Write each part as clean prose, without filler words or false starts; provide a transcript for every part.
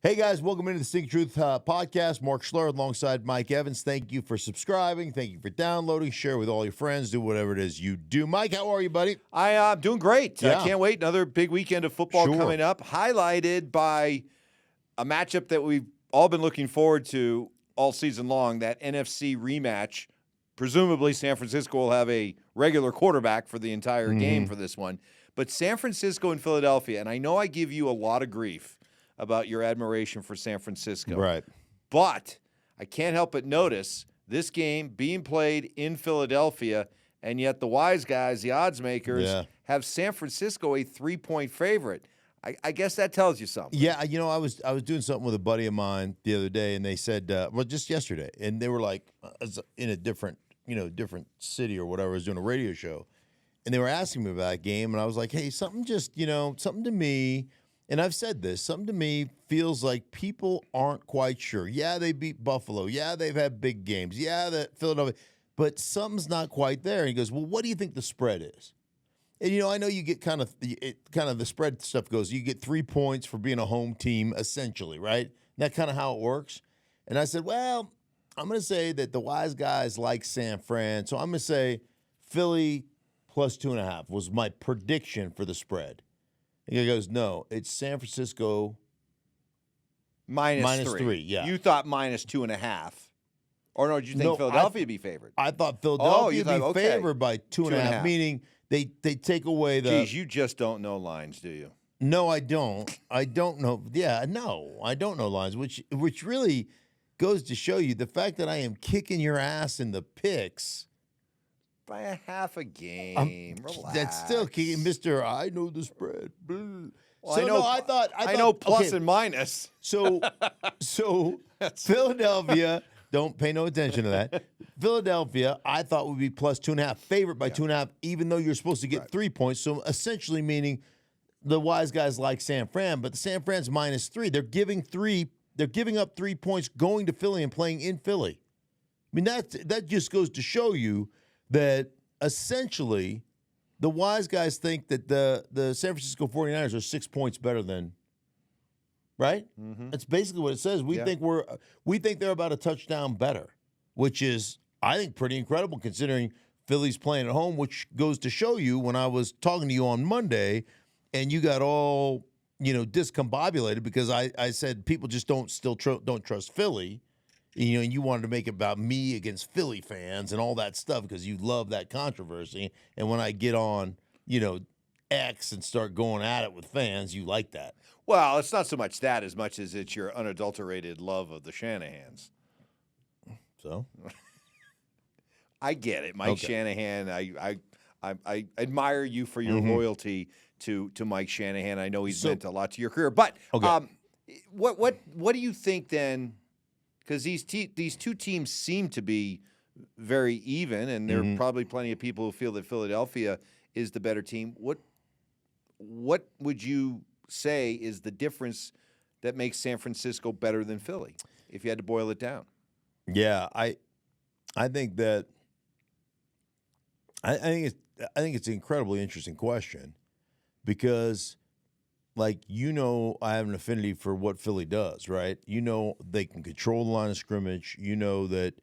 Hey guys, welcome into the Stinkin Truth podcast. Mark Schlereth alongside Mike Evans. Thank you for subscribing. Thank you for downloading. Share with all your friends. Do whatever it is you do. Mike, how are you, buddy? I'm doing great. Yeah. Can't wait. Another big weekend of football Sure. coming up, highlighted by a matchup that we've all been looking forward to all season long, that NFC rematch. Presumably, San Francisco will have a regular quarterback for the entire game for this one. But San Francisco and Philadelphia, and I know I give you a lot of grief about your admiration for San Francisco. Right. But I can't help but notice this game being played in Philadelphia, and yet the wise guys, the odds makers, have San Francisco a 3-point favorite. I guess that tells you something. Yeah, you know, I was doing something with a buddy of mine the other day, and they said, well, just yesterday, and they were like, in a different city or whatever. I was doing a radio show, and they were asking me about that game, and I was like, hey, something to me. And I've said this, something to me feels like people aren't quite sure. Yeah, they beat Buffalo. Yeah, they've had big games. Yeah, that Philadelphia. But something's not quite there. And he goes, well, what do you think the spread is? And, you know, I know you get kind of the spread stuff goes. You get 3 points for being a home team, essentially, right? That's kind of how it works. And I said, well, I'm going to say that the wise guys like San Fran. So I'm going to say Philly plus 2.5 was my prediction for the spread. And he goes, no, it's San Francisco minus 3. Yeah. You thought minus 2.5. Or no, did you think Philadelphia would be favored? I thought Philadelphia would be favored by 2.5, meaning they take away the... Geez, you just don't know lines, do you? No, I don't. I don't know. Yeah, no, I don't know lines, which really goes to show you the fact that I am kicking your ass in the picks... By a half a game. Relax. That's still key, Mr. I know the spread. Well, so I know plus and minus. So Philadelphia, don't pay no attention to that. Philadelphia, I thought would be plus 2.5, favorite by 2.5, even though you're supposed to get 3 points. So essentially meaning the wise guys like San Fran, but the San Fran's minus 3. They're giving up 3 points going to Philly and playing in Philly. I mean, that just goes to show you that essentially the wise guys think that the San Francisco 49ers are 6 points better than, right? Mm-hmm. That's basically what it says. We think they're about a touchdown better, which is, I think, pretty incredible considering Philly's playing at home, which goes to show you when I was talking to you on Monday and you got all, discombobulated because I said people just don't trust Philly. You know, and you wanted to make it about me against Philly fans and all that stuff because you love that controversy. And when I get on, X and start going at it with fans, you like that. Well, it's not so much that as much as it's your unadulterated love of the Shanahans. So? I get it. Mike Shanahan, I admire you for your loyalty to Mike Shanahan. I know he's meant a lot to your career. But what do you think then? Because these two teams seem to be very even, and there are probably plenty of people who feel that Philadelphia is the better team. What would you say is the difference that makes San Francisco better than Philly, if you had to boil it down? Yeah, I think that I think it's an incredibly interesting question because. I have an affinity for what Philly does, right? They can control the line of scrimmage. That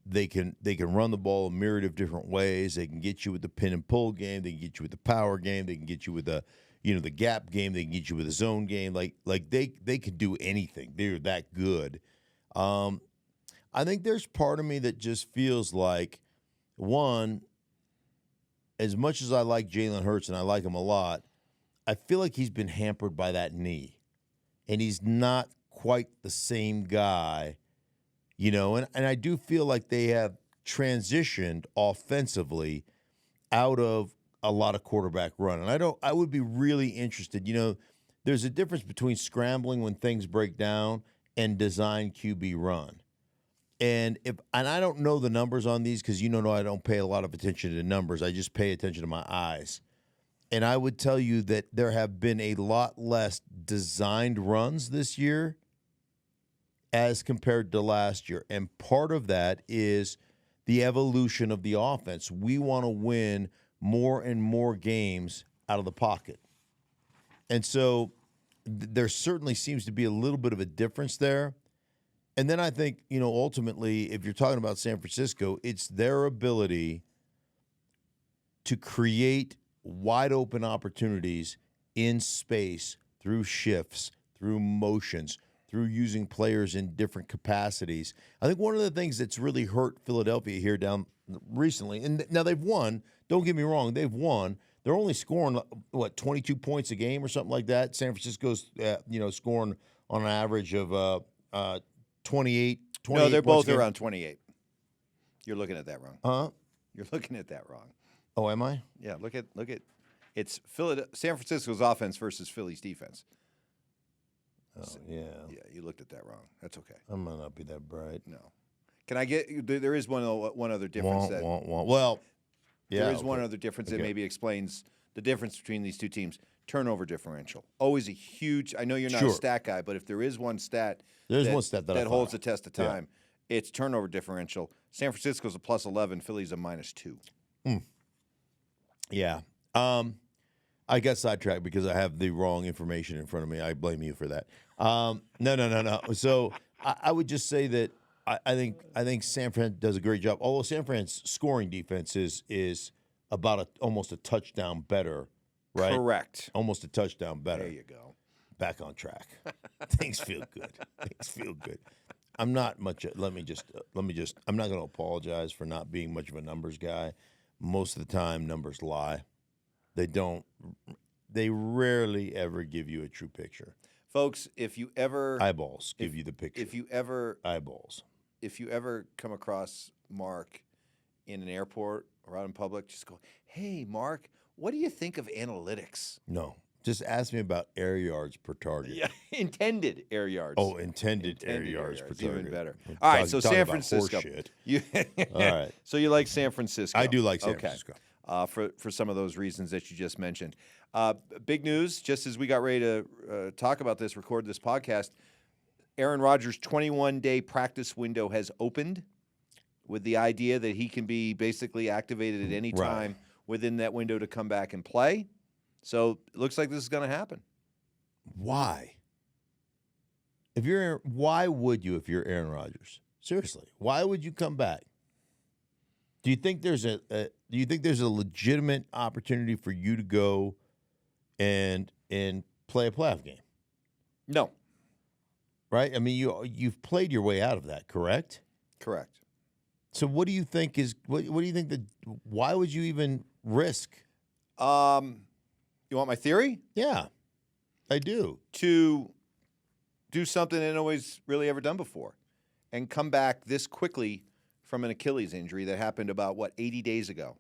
they can run the ball a myriad of different ways. They can get you with the pin and pull game. They can get you with the power game. They can get you with the gap game. They can get you with the zone game. Like they can do anything. They're that good. I think there's part of me that just feels like, one, as much as I like Jalen Hurts and I like him a lot, I feel like he's been hampered by that knee, and he's not quite the same guy, and I do feel like they have transitioned offensively out of a lot of quarterback run. And I would be really interested, there's a difference between scrambling when things break down and design QB run. And I don't know the numbers on these because I don't pay a lot of attention to numbers. I just pay attention to my eyes. And I would tell you that there have been a lot less designed runs this year as compared to last year. And part of that is the evolution of the offense. We want to win more and more games out of the pocket. And so there certainly seems to be a little bit of a difference there. And then I think, ultimately, if you're talking about San Francisco, it's their ability to create wide open opportunities in space through shifts, through motions, through using players in different capacities. I think one of the things that's really hurt Philadelphia here down recently, and now they've won, don't get me wrong, they've won. They're only scoring, 22 points a game or something like that. San Francisco's, scoring on an average of 28 No, they're both points around 28. You're looking at that wrong. Huh? You're looking at that wrong. Oh, am I? Yeah, look at it's San Francisco's offense versus Philly's defense. Oh, yeah. Yeah, you looked at that wrong. That's okay. I might not be that bright. No. Can I get there is one other difference that Well, yeah, there is one other difference that maybe explains the difference between these two teams. Turnover differential. Always a huge. I know you're not a stat guy, but if there is one stat that holds the test of time, it's turnover differential. San Francisco's a +11, Philly's a -2. Yeah. I got sidetracked because I have the wrong information in front of me. I blame you for that. No. So I would just say that I think San Fran does a great job. Although San Fran's scoring defense is about almost a touchdown better, right? Correct. Almost a touchdown better. There you go. Back on track. Things feel good. I'm not much. Let me just. I'm not going to apologize for not being much of a numbers guy. Most of the time, numbers lie. They don't. They rarely ever give you a true picture. Folks, if you ever eyeballs give you the picture. If you ever eyeballs. If you ever come across Mark in an airport or out in public, just go, "Hey, Mark, what do you think of analytics?" No. Just ask me about air yards per target. Yeah, intended air yards. Oh, intended air yards per target. Even better. All right, so San Francisco. All right. So you like San Francisco? I do like San Francisco. For some of those reasons that you just mentioned. Big news, just as we got ready to talk about this, record this podcast, Aaron Rodgers' 21-day practice window has opened with the idea that he can be basically activated at any time within that window to come back and play. So it looks like this is going to happen. Why? Why would you if you're Aaron Rodgers? Seriously, why would you come back? Do you think there's a legitimate opportunity for you to go and play a playoff game? No. Right? I mean, you've played your way out of that, correct? Correct. So what do you think what do you think why would you even risk? You want my theory? Yeah, I do. To do something that nobody's really ever done before and come back this quickly from an Achilles injury that happened about, 80 days ago.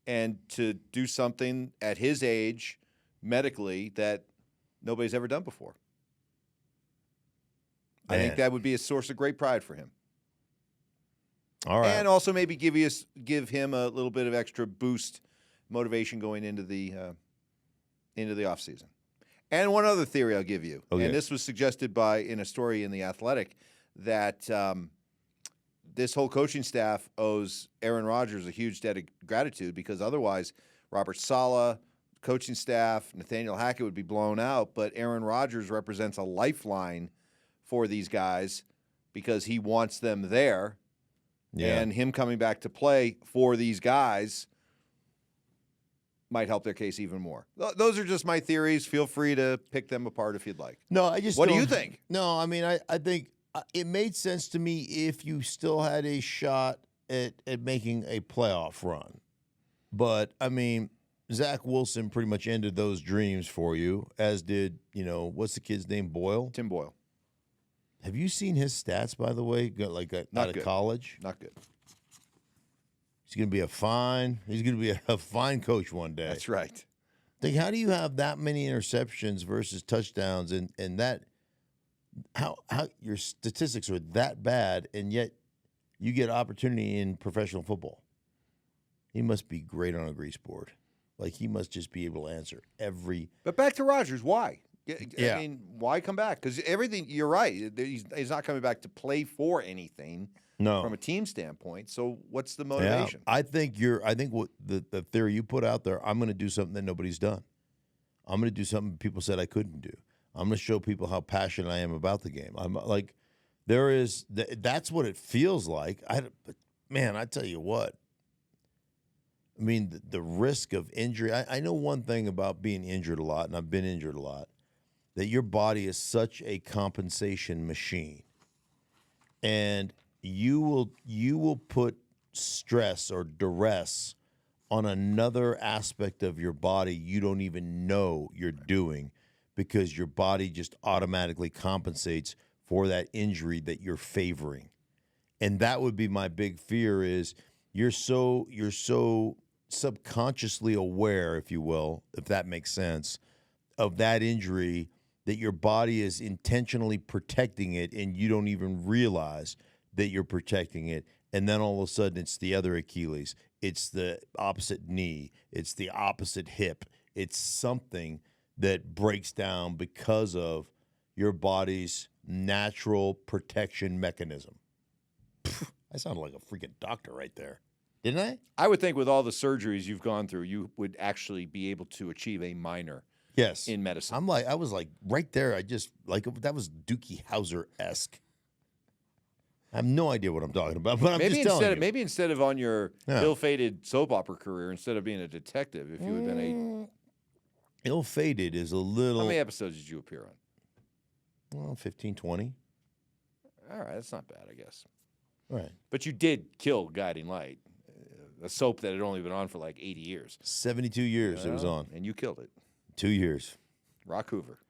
And to do something at his age medically that nobody's ever done before. Man. I think that would be a source of great pride for him. All right. And also maybe give him a little bit of extra boost, motivation going into the offseason. And one other theory I'll give you, and this was suggested in a story in The Athletic, that this whole coaching staff owes Aaron Rodgers a huge debt of gratitude, because otherwise Robert Saleh, coaching staff, Nathaniel Hackett would be blown out, but Aaron Rodgers represents a lifeline for these guys because he wants them there, and him coming back to play for these guys might help their case even more. Those are just my theories. Feel free to pick them apart if you'd like. No, what do you think? No, I mean, I think it made sense to me if you still had a shot at making a playoff run. But, I mean, Zach Wilson pretty much ended those dreams for you, as did, what's the kid's name, Boyle? Tim Boyle. Have you seen his stats, by the way, out of college? Not good. He's going to be a fine coach one day. That's right. Think, how do you have that many interceptions versus touchdowns, and that how your statistics are that bad, and yet you get opportunity in professional football? He must be great on a grease board. Like, he must just be able to answer every. But back to Rodgers, why? I mean, why come back? Because everything, you're right. He's not coming back to play for anything. No. From a team standpoint. So what's the motivation? Yeah, I think what the theory you put out there, I'm going to do something that nobody's done. I'm going to do something people said I couldn't do. I'm going to show people how passionate I am about the game. I'm like, that's what it feels like. Man, I tell you what. I mean, the risk of injury. I know one thing about being injured a lot, and I've been injured a lot, that your body is such a compensation machine. And you will put stress or duress on another aspect of your body you don't even know you're doing, because your body just automatically compensates for that injury that you're favoring. And that would be my big fear, is you're so subconsciously aware, if you will, if that makes sense, of that injury, that your body is intentionally protecting it and you don't even realize that you're protecting it. And then all of a sudden it's the other Achilles, it's the opposite knee, it's the opposite hip. It's something that breaks down because of your body's natural protection mechanism. I sounded like a freaking doctor right there, didn't I? I would think with all the surgeries you've gone through, you would actually be able to achieve a minor. Yes. In medicine. I was like right there. I just that was Dookie Howser-esque. I have no idea what I'm talking about, but I'm just telling you. Maybe instead of on your ill-fated soap opera career, instead of being a detective, if you had been ill-fated is a little. How many episodes did you appear on? Well, 15, 20. All right, that's not bad, I guess. Right. But you did kill Guiding Light, a soap that had only been on for like 80 years. 72 years it was on. And you killed it. 2 years. Rock Hoover.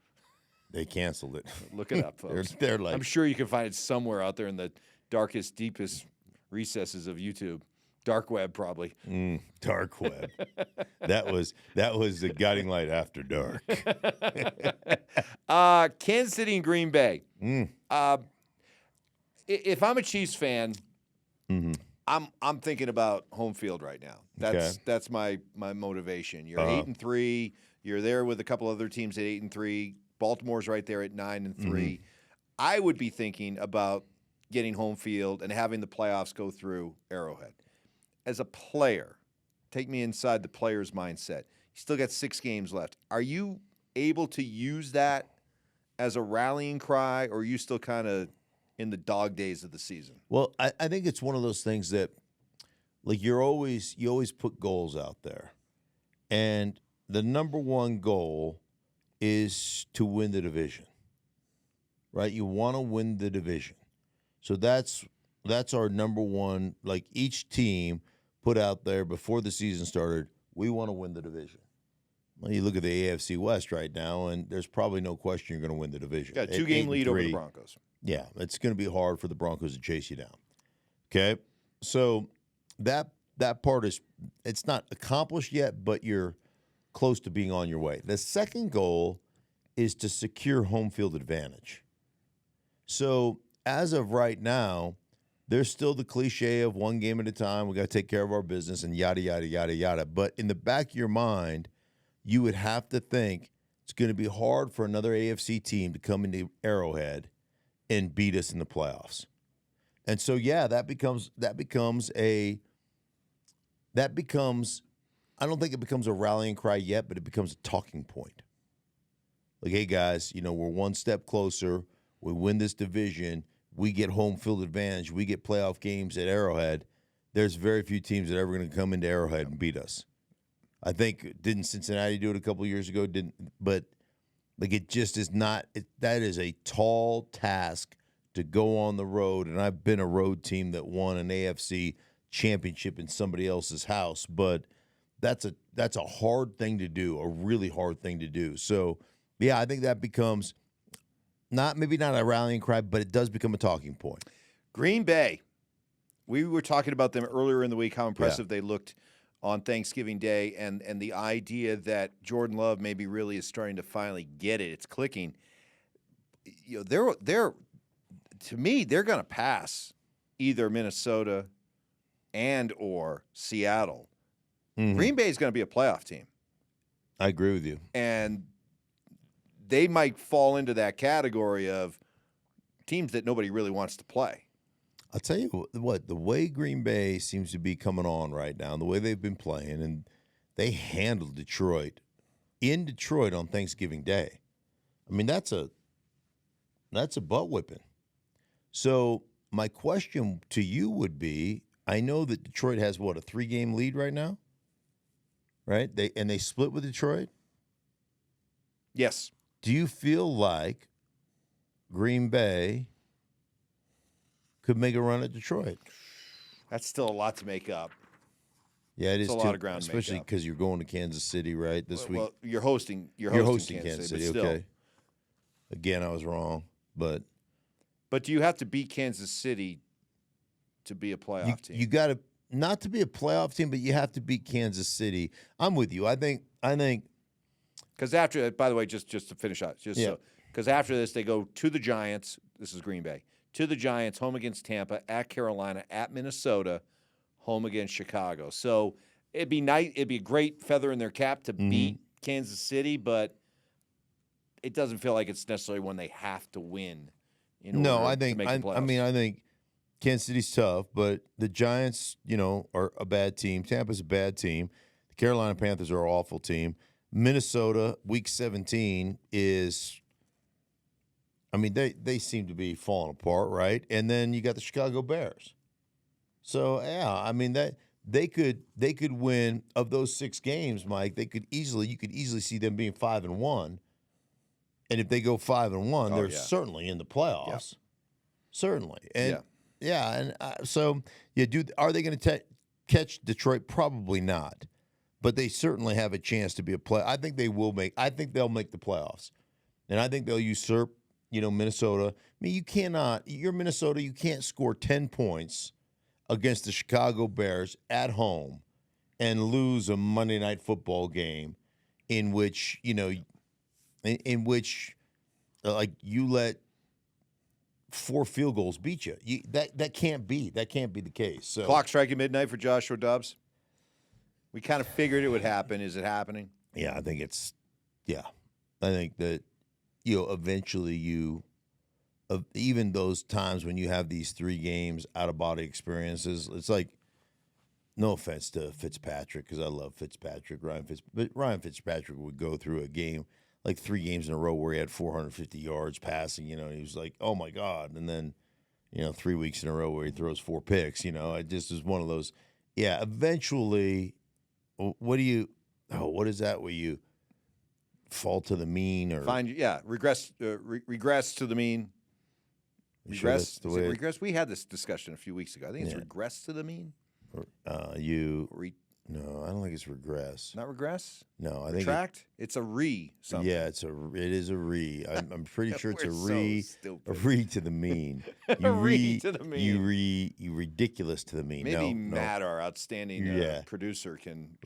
They canceled it. Look it up, folks. they're like, I'm sure you can find it somewhere out there in the darkest, deepest recesses of YouTube. Dark web, probably. Dark web. that was the Guiding Light After Dark. Kansas City and Green Bay. If I'm a Chiefs fan, I'm thinking about home field right now. That's my motivation. You're 8-3. You're there with a couple other teams at 8-3. Baltimore's right there at 9-3. I would be thinking about getting home field and having the playoffs go through Arrowhead. As a player, take me inside the player's mindset. You still got 6 games left. Are you able to use that as a rallying cry, or are you still kind of in the dog days of the season? Well, I think it's one of those things that, like, you always put goals out there. And the number one goal is to win the division, right? You want to win the division. So that's our number one, like, each team put out there before the season started, we want to win the division. Well, you look at the AFC West right now, and there's probably no question you're going to win the division. Got a 2-game lead over the Broncos. Yeah, it's going to be hard for the Broncos to chase you down. Okay? So that part it's not accomplished yet, but you're close to being on your way. The second goal is to secure home field advantage. So as of right now, there's still the cliche of one game at a time. We got to take care of our business and yada, yada, yada, yada. But in the back of your mind, you would have to think it's going to be hard for another AFC team to come into Arrowhead and beat us in the playoffs. And so, yeah, that becomes I don't think it becomes a rallying cry yet, but it becomes a talking point. Like, hey, guys, we're one step closer. We win this division. We get home field advantage. We get playoff games at Arrowhead. There's very few teams that are ever going to come into Arrowhead and beat us. I think, didn't Cincinnati do it a couple of years ago? But like, it just is not. That is a tall task to go on the road. And I've been a road team that won an AFC championship in somebody else's house, but that's a hard thing to do, a really hard thing to do. So, yeah, I think that becomes maybe not a rallying cry, but it does become a talking point. Green Bay. We were talking about them earlier in the week, how impressive they looked on Thanksgiving Day, and the idea that Jordan Love maybe really is starting to finally get it. It's clicking. They're to me, they're going to pass either Minnesota and or Seattle. Green Bay is going to be a playoff team. I agree with you. And they might fall into that category of teams that nobody really wants to play. I'll tell you what, the way Green Bay seems to be coming on right now, the way they've been playing, and they handled Detroit in Detroit on Thanksgiving Day. I mean, that's a butt whipping. So my question to you would be, I know that Detroit has, what, a 3-game lead right now? Right? They split with Detroit? Yes. Do you feel like Green Bay could make a run at Detroit? That's still a lot to make up. Yeah, it is a lot of ground to make especially up. because you're going to Kansas City, right, this week. Well, you're hosting Kansas City, but okay. Again, I was wrong, but do you have to beat Kansas City to be a playoff team? You got to not to be a playoff team, but you have to beat Kansas City. I'm with you. I think because after, by the way, just to finish out, because after this they go to the Giants. This is Green Bay, to the Giants, home against Tampa, at Carolina, at Minnesota, home against Chicago. So it'd be nice. It'd be a great feather in their cap to beat Kansas City, but it doesn't feel like it's necessarily one they have to win. I think Kansas City's tough, but the Giants, are a bad team. Tampa's a bad team. The Carolina Panthers are an awful team. Minnesota, Week 17 is. I mean, they seem to be falling apart, right? And then you got the Chicago Bears. So yeah, I mean that they could win of those 6 games, Mike. You could easily see them being 5-1. And if they go 5-1, they're certainly in the playoffs. Yeah. Certainly. And are they going to catch Detroit? Probably not. But they certainly have a chance to be a play. I think they'll make the playoffs. And I think they'll usurp, Minnesota. I mean, you're Minnesota, you can't score 10 points against the Chicago Bears at home and lose a Monday Night Football game in which, you let 4 field goals beat you. That can't be the case. So clock striking midnight for Joshua Dobbs. We kind of figured it would happen. Is it happening? Yeah, I think I think that eventually even those times when you have these 3 games out of body experiences, it's like, no offense to Fitzpatrick, because I love Fitzpatrick, but Ryan Fitzpatrick would go through a game like 3 games in a row where he had 450 yards passing, and he was like, oh my God. And then, 3 weeks in a row where he throws 4 picks, it just is one of those. Yeah. Eventually, what is that where you fall to the mean or regress to the mean? Regress. Sure regress? We had this discussion a few weeks ago. I think it's regress to the mean. No, I don't think it's regress. Not regress? No, I Retract? think it's a re something. Yeah, it is a re. I'm pretty sure it's a re. So a re to the mean. A re to the mean. You ridiculous to the mean. Maybe no. Matt, our outstanding producer, can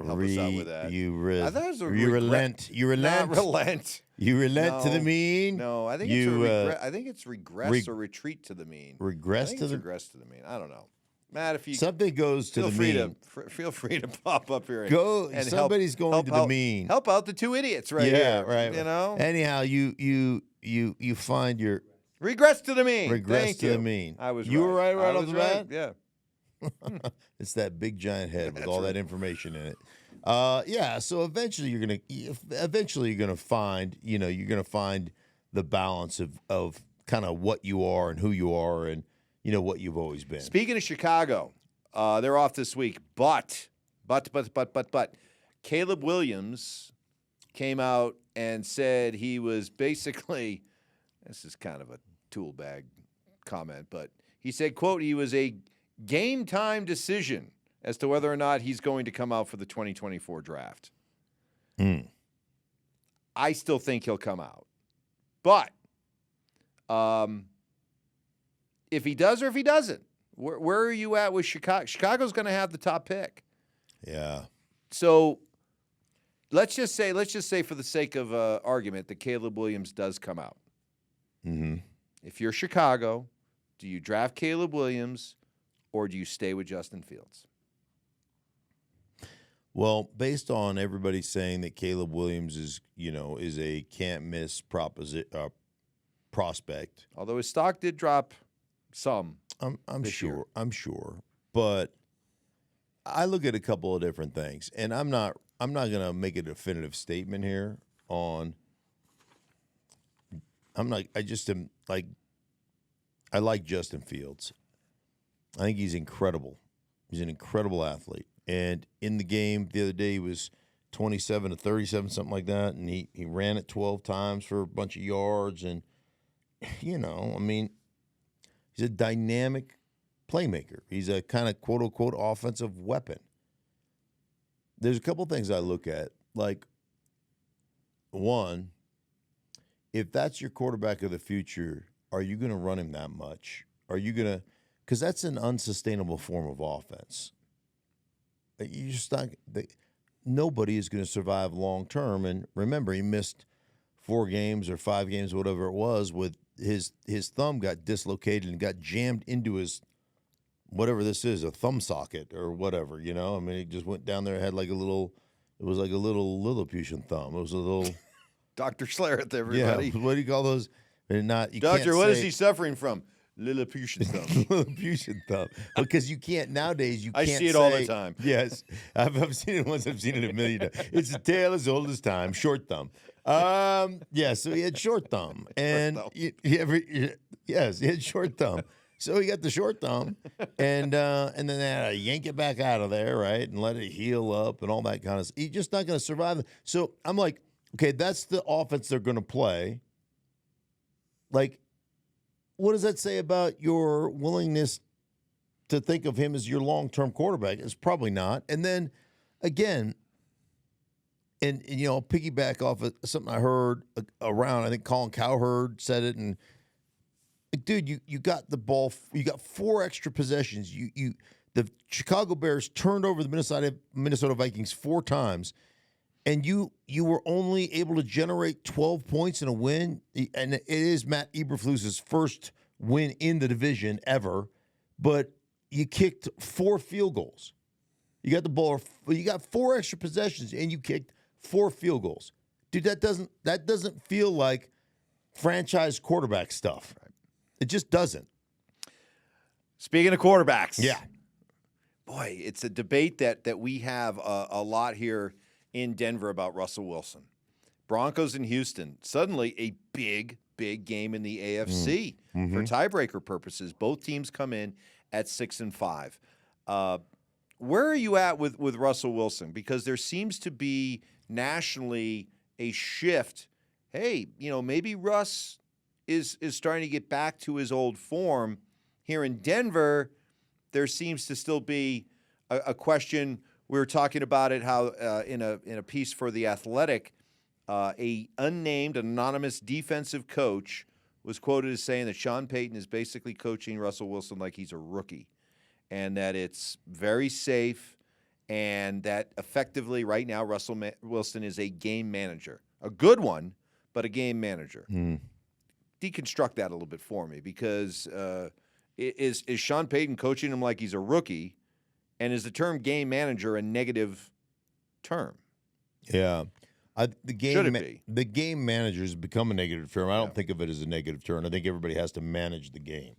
help us out with that. I thought it was a relent. You relent. Not relent. You relent to the mean. No, I think it's I think it's regress or retreat to the mean. Regress to the mean. I don't know. Matt, if you something goes to the mean, feel free to pop up here and somebody's going to the mean. Help out the 2 idiots right here. Yeah, right. Anyhow, you find your regress to the mean. Regress to the mean. I was. You were right off the bat. Yeah. It's that big giant head with all that information in it. So eventually you're gonna find the balance of kind of what you are and who you are and what you've always been. Speaking of Chicago, they're off this week, but Caleb Williams came out and said he was basically, this is kind of a tool bag comment, but he said, quote, he was a game time decision as to whether or not he's going to come out for the 2024 draft. I still think he'll come out. But if he does or if he doesn't, where are you at with Chicago? Chicago's going to have the top pick. Yeah. So let's just say for the sake of argument that Caleb Williams does come out. Mm-hmm. If you're Chicago, do you draft Caleb Williams or do you stay with Justin Fields? Well, based on everybody saying that Caleb Williams is a can't miss prospect. Although his stock did drop some. I'm sure. But I look at a couple of different things, and I'm not going to make a definitive statement here on I just am like, I like Justin Fields. I think he's incredible. He's an incredible athlete. And in the game the other day, he was 27 to 37, something like that. And he ran it 12 times for a bunch of yards. And, you know, I mean, he's a dynamic playmaker. He's a kind of quote unquote offensive weapon. There's a couple things I look at. Like, one, if that's your quarterback of the future, are you going to run him that much? Are you going to – because that's an unsustainable form of offense. You just not – nobody is going to survive long term. And remember, he missed 4 games or 5 games, whatever it was, with his thumb got dislocated and got jammed into his – whatever this is, a thumb socket or whatever, you know? I mean, he just went down there and had like a little – it was like a little Lilliputian thumb. It was a little – Dr. Schlereth, everybody. Yeah, what do you call those? They're not. You Doctor, can't what say, is he suffering from? Lilliputian thumb. Lilliputian thumb. Because you can't nowadays. You I can't see it say, all the time. Yes, I've seen it once. I've seen it a million times. It's a tale as old as time. Short thumb. Yeah. So he had short thumb, and yes, he had short thumb. So he got the short thumb, and then they had to yank it back out of there, right, and let it heal up and all that kind of stuff. He's just not going to survive. So I'm like, okay, that's the offense they're going to play. Like, what does that say about your willingness to think of him as your long-term quarterback? It's probably not. And then, again, and you know, piggyback off of something I heard around, I think Colin Cowherd said it, and dude, you got the ball, you got 4 extra possessions. The Chicago Bears turned over the Minnesota Vikings 4 times. And you were only able to generate 12 points in a win, and it is Matt Eberflus's first win in the division ever, but you kicked 4 field goals. You got the ball, you got 4 extra possessions, and you kicked 4 field goals. Dude, that doesn't feel like franchise quarterback stuff. It just doesn't. Speaking of quarterbacks. Yeah. Boy, it's a debate that we have a lot here in Denver about Russell Wilson. Broncos in Houston, suddenly a big game in the AFC for tiebreaker purposes. Both teams come in at 6-5. Where are you at with Russell Wilson? Because there seems to be nationally a shift. Hey, you know, maybe Russ is starting to get back to his old form. Here in Denver, there seems to still be a question. We were talking about it, how in a piece for The Athletic, a unnamed, anonymous defensive coach was quoted as saying that Sean Payton is basically coaching Russell Wilson like he's a rookie, and that it's very safe, and that effectively right now Russell Wilson is a game manager. A good one, but a game manager. Deconstruct that a little bit for me, because is Sean Payton coaching him like he's a rookie? And is the term game manager a negative term? Yeah. The game manager has become a negative term. I don't think of it as a negative term. I think everybody has to manage the game.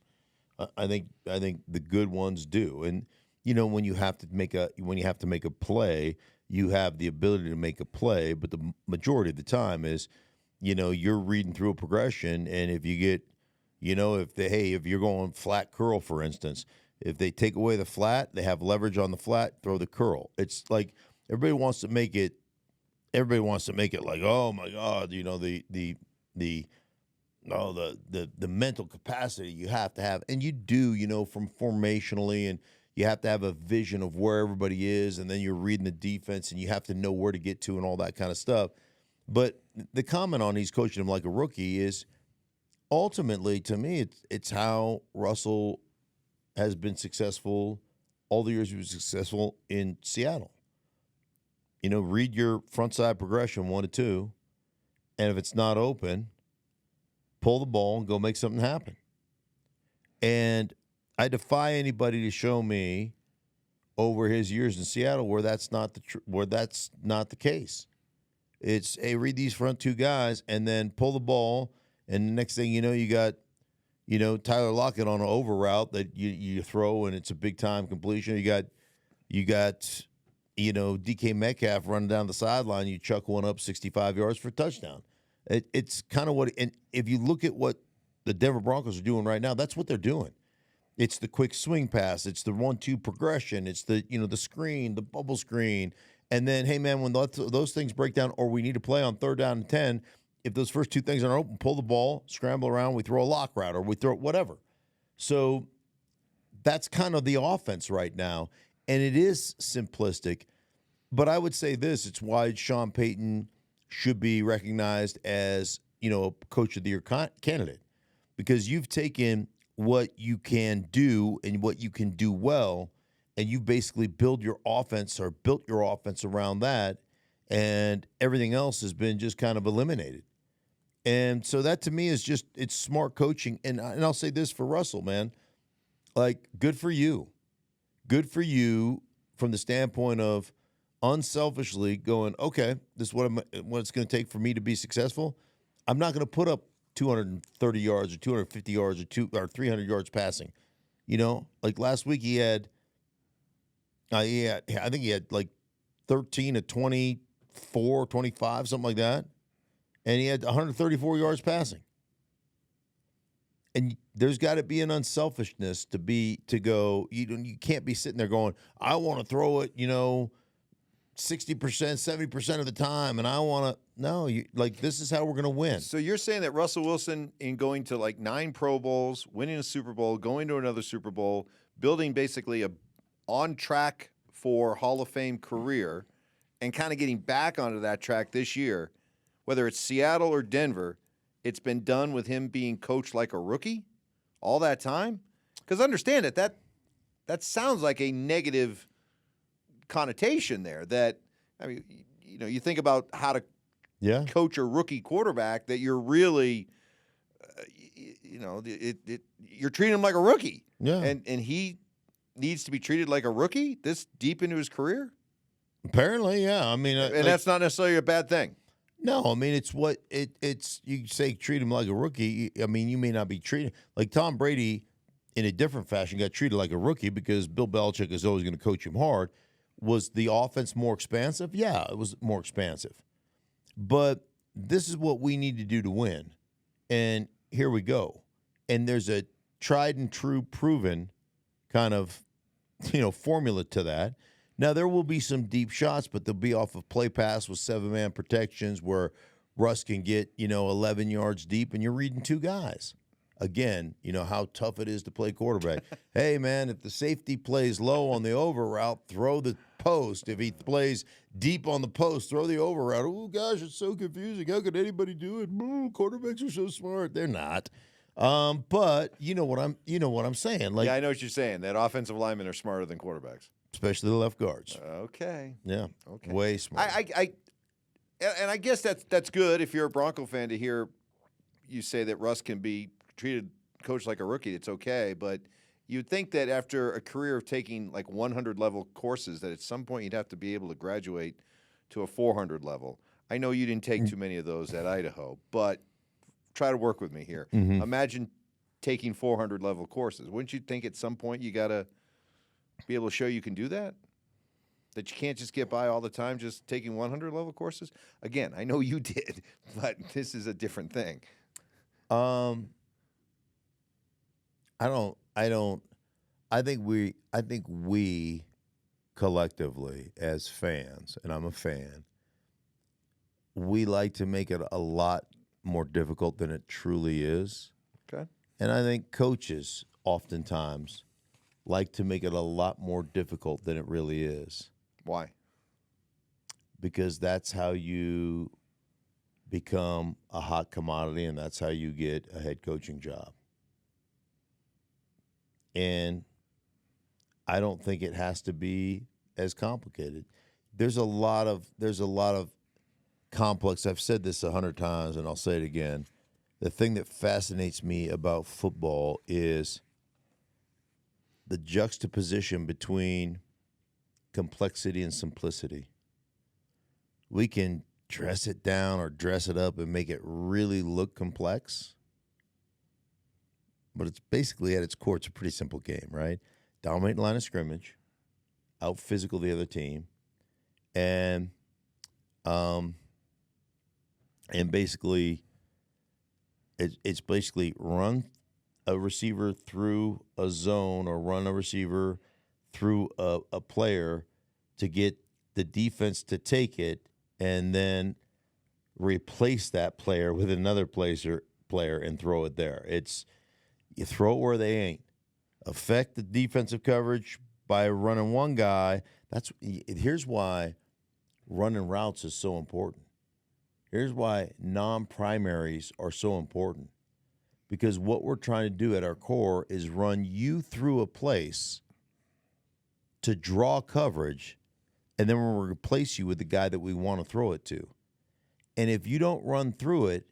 I think the good ones do. And you know, when you have to make a play, you have the ability to make a play, but the majority of the time is, you know, you're reading through a progression, and if you get, you know, if you're going flat curl, for instance, if they take away the flat, they have leverage on the flat, throw the curl. It's like everybody wants to make it like, oh my God, you know, the mental capacity you have to have. And you do, you know, from formationally, and you have to have a vision of where everybody is, and then you're reading the defense, and you have to know where to get to and all that kind of stuff. But the comment on he's coaching him like a rookie is ultimately, to me, it's how Russell has been successful all the years he was successful in Seattle. You know, read your front side progression 1 to 2, and if it's not open, pull the ball and go make something happen. And I defy anybody to show me over his years in Seattle where that's not the case. It's, hey, read these front 2 guys and then pull the ball, and the next thing you know, you got, you know, Tyler Lockett on an over route that you throw, and it's a big-time completion. You got, you know, DK Metcalf running down the sideline. You chuck one up 65 yards for a touchdown. It's kind of what, and if you look at what the Denver Broncos are doing right now, that's what they're doing. It's the quick swing pass. It's the 1-2 progression. It's the the screen, the bubble screen, and then hey man, when those things break down, or we need to play on 3rd down and 10, if those first 2 things aren't open, pull the ball, scramble around, we throw a lock route, or we throw whatever. So that's kind of the offense right now, and it is simplistic. But I would say this: it's why Sean Payton should be recognized as a Coach of the Year candidate, because you've taken what you can do and what you can do well, and you basically built your offense around that, and everything else has been just kind of eliminated. And so that to me is just, it's smart coaching. And I'll say this for Russell, man, like good for you. Good for you from the standpoint of unselfishly going, okay, this is what it's going to take for me to be successful. I'm not going to put up 230 yards or 250 yards or 300 yards passing. Like last week I think he had like 13 to 24, 25, something like that. And he had 134 yards passing. And there's got to be an unselfishness to go, you can't be sitting there going, I want to throw it, 60%, 70% of the time, and I want to. No, this is how we're going to win. So you're saying that Russell Wilson, in going to like 9 Pro Bowls, winning a Super Bowl, going to another Super Bowl, building basically a on track for Hall of Fame career, and kind of getting back onto that track this year, whether it's Seattle or Denver, it's been done with him being coached like a rookie all that time? Because understand that sounds like a negative connotation there. That, I mean, you think about how to coach a rookie quarterback, that you're really, you're treating him like a rookie. Yeah. And he needs to be treated like a rookie this deep into his career? Apparently, yeah. I mean, and that's not necessarily a bad thing. No, I mean, it's what it's. You say treat him like a rookie. I mean, you may not be treated like Tom Brady in a different fashion. Got treated like a rookie because Bill Belichick is always going to coach him hard. Was the offense more expansive? Yeah, it was more expansive. But this is what we need to do to win, and here we go. And there's a tried and true, proven kind of formula to that. Now, there will be some deep shots, but they'll be off of play pass with 7-man protections where Russ can get, 11 yards deep, and you're reading 2 guys. Again, how tough it is to play quarterback. Hey, man, if the safety plays low on the over route, throw the post. If he plays deep on the post, throw the over route. Oh, gosh, it's so confusing. How could anybody do it? Quarterbacks are so smart. They're not. But you know what I'm saying. Like, yeah, I know what you're saying. That offensive linemen are smarter than quarterbacks. Especially the left guards. Okay. Yeah. Okay. Way smart. I guess that's good if you're a Bronco fan to hear you say that Russ can be coached like a rookie. It's okay, but you'd think that after a career of taking like 100 level courses, that at some point you'd have to be able to graduate to a 400 level. I know you didn't take too many of those at Idaho, but try to work with me here. Mm-hmm. Imagine taking 400 level courses. Wouldn't you think at some point you got to be able to show you can do that? That you can't just get by all the time just taking 100 level courses? Again, I know you did, but this is a different thing. I think we collectively as fans, and I'm a fan, we like to make it a lot more difficult than it truly is. Okay. And I think coaches oftentimes like to make it a lot more difficult than it really is. Why? Because that's how you become a hot commodity, and that's how you get a head coaching job. And I don't think it has to be as complicated. There's a lot of complex. I've said this 100 times, and I'll say it again. The thing that fascinates me about football is the juxtaposition between complexity and simplicity. We can dress it down or dress it up and make it really look complex, but it's basically at its core, it's a pretty simple game, right? Dominate the line of scrimmage, out physical the other team, and And basically, it's basically run a receiver through a zone or run a receiver through a player to get the defense to take it and then replace that player with another player and throw it there. You throw it where they ain't. Affect the defensive coverage by running one guy. Here's why running routes is so important. Here's why non-primaries are so important. Because what we're trying to do at our core is run you through a place to draw coverage, and then we'll replace you with the guy that we want to throw it to. And if you don't run through it,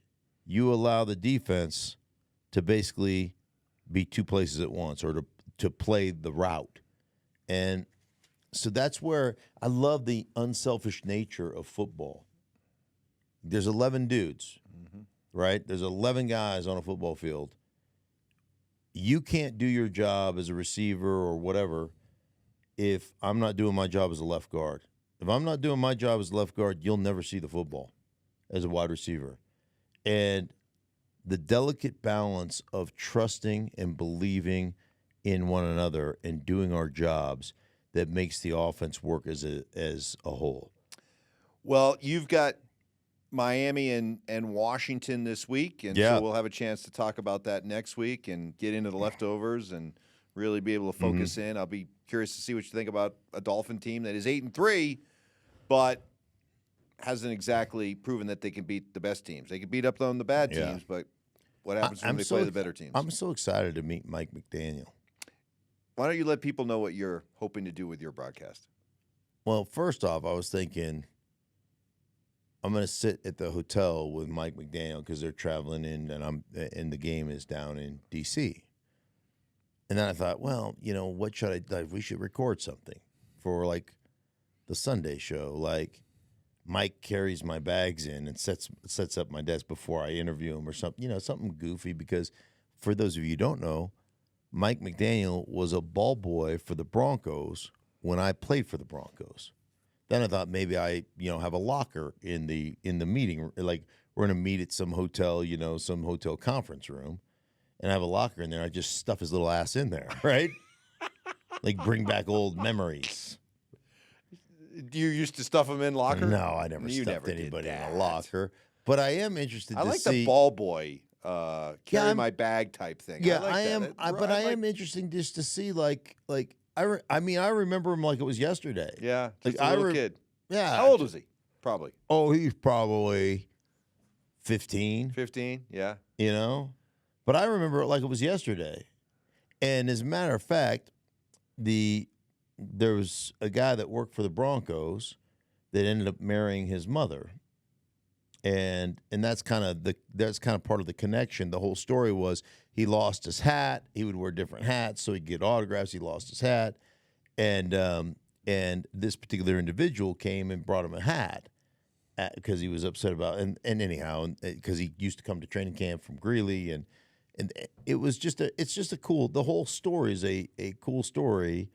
you allow the defense to basically be two places at once or to play the route. And so that's where I love the unselfish nature of football. There's 11 dudes, right? There's 11 guys on a football field. You can't do your job as a receiver or whatever if I'm not doing my job as a left guard. If I'm not doing my job as a left guard, you'll never see the football as a wide receiver. And the delicate balance of trusting and believing in one another and doing our jobs that makes the offense work as a whole. Well, you've got Miami and Washington this week, and so we'll have a chance to talk about that next week and get into the leftovers and really be able to focus in. I'll be curious to see what you think about a Dolphin team that is 8-3, but hasn't exactly proven that they can beat the best teams. They can beat up on the bad teams, but what happens when they play the better teams? I'm so excited to meet Mike McDaniel. Why don't you let people know what you're hoping to do with your broadcast? Well, first off, I was thinking I'm going to sit at the hotel with Mike McDaniel because they're traveling in, and the game is down in D.C. And then I thought, well, what should I? We should record something for like the Sunday show. Like Mike carries my bags in and sets up my desk before I interview him or something. Something goofy. Because for those of you who don't know, Mike McDaniel was a ball boy for the Broncos when I played for the Broncos. Then I thought maybe I, have a locker in the meeting. Like we're going to meet at some hotel, some hotel conference room, and I have a locker in there. I just stuff his little ass in there, right? Like bring back old memories. You used to stuff them in locker? No, I never stuffed anybody in a locker. But I am interested to see. I like the ball boy carry my bag type thing. Yeah, I am. But I am interested just to see I remember him like it was yesterday. Yeah, just a little kid. Yeah. How old was he? Probably. Oh, he's probably 15. 15, yeah. But I remember it like it was yesterday. And as a matter of fact, there was a guy that worked for the Broncos that ended up marrying his mother. And that's kind of part of the connection. The whole story was he lost his hat. He would wear different hats so he'd get autographs. He lost his hat, and this particular individual came and brought him a hat because he was upset about and anyhow because he used to come to training camp from Greeley and it was it's just a cool. The whole story is a cool story,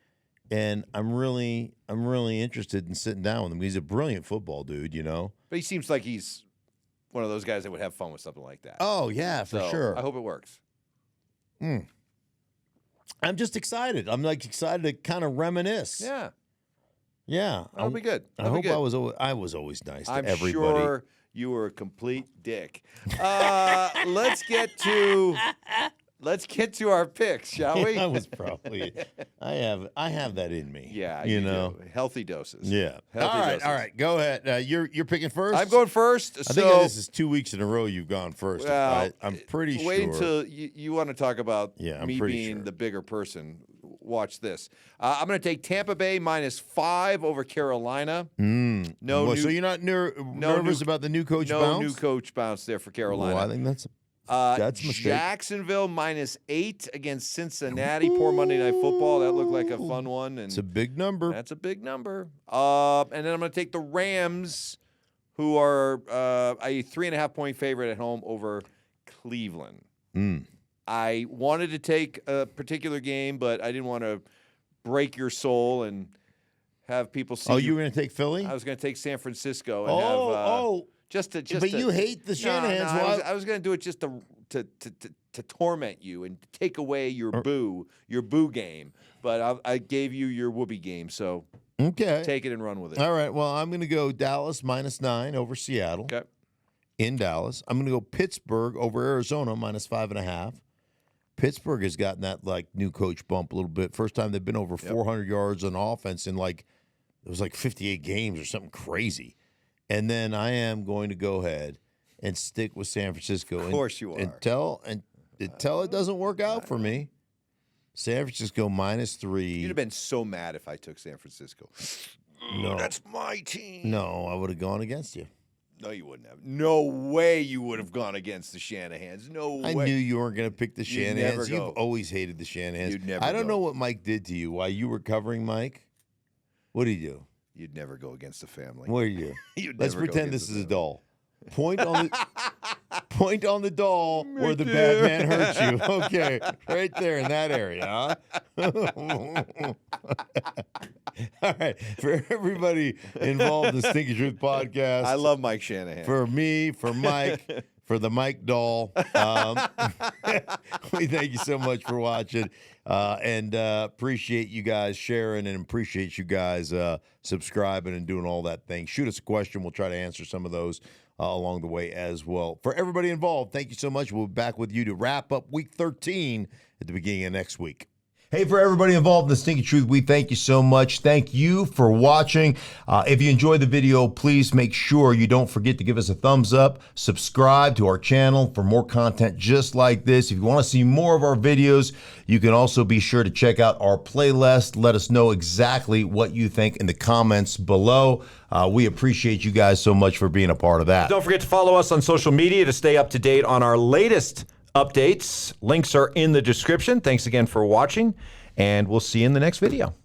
and I'm really interested in sitting down with him. He's a brilliant football dude, But he seems like he's one of those guys that would have fun with something like that. Oh, yeah, for sure. I hope it works. I'm just excited. I'm excited to kind of reminisce. Yeah. Yeah. That'll be good. I hope I was always nice to everybody. I'm sure you were a complete dick. Let's get to our picks, shall we? I was probably. I have that in me. Yeah, you know, healthy doses. Yeah. Healthy all right. Go ahead. You're picking first. I'm going first. I think this is 2 weeks in a row you've gone first. Well, I'm pretty sure. Wait until you want to talk about me being sure. the bigger person. Watch this. I'm going to take Tampa Bay -5 over Carolina. So you're not nervous about the new coach bounce? No new coach bounce there for Carolina. Well, I think that's a mistake. Jacksonville -8 against Cincinnati. Poor Monday Night Football. That looked like a fun one. And it's a big number. That's a big number. And then I'm going to take the Rams, who are a 3.5-point favorite at home over Cleveland. I wanted to take a particular game, but I didn't want to break your soul and have people see. Oh, you were going to take Philly? I was going to take San Francisco and But you hate the Shanahans. No, I was going to do it just to torment you and take away your boo game. But I gave you your whoopee game, so take it and run with it. All right. Well, I'm going to go Dallas -9 over Seattle. Okay. In Dallas. I'm going to go Pittsburgh over Arizona -5.5. Pittsburgh has gotten that new coach bump a little bit. First time they've been over 400 yards on offense in it was 58 games or something crazy. And then I am going to go ahead and stick with San Francisco. Of course you are. Until it doesn't work out for me. San Francisco -3. You'd have been so mad if I took San Francisco. No. That's my team. No, I would have gone against you. No, you wouldn't have. No way you would have gone against the Shanahans. No way. I knew you weren't going to pick the You'd never Shanahans. go. You've always hated the Shanahans. You'd never I don't go. know what Mike did to you while you were covering Mike. What did he do? You'd never go against the family. What did you do? You'd Let's never go pretend against this the is a family. doll. Point on the doll where the bad man hurt you. Okay, right there in that area, huh? All right, for everybody involved in the Stinky Truth podcast. I love Mike Shanahan. For me, for Mike, for the Mike doll. We thank you so much for watching and appreciate you guys sharing and appreciate you guys subscribing and doing all that thing. Shoot us a question. We'll try to answer some of those along the way as well. For everybody involved, thank you so much. We'll be back with you to wrap up Week 13 at the beginning of next week. Hey, for everybody involved in the Stinky Truth, we thank you so much. Thank you for watching. If you enjoyed the video, please make sure you don't forget to give us a thumbs up. Subscribe to our channel for more content just like this. If you want to see more of our videos, you can also be sure to check out our playlist. Let us know exactly what you think in the comments below. We appreciate you guys so much for being a part of that. Don't forget to follow us on social media to stay up to date on our latest updates. Links are in the description. Thanks again for watching, and we'll see you in the next video.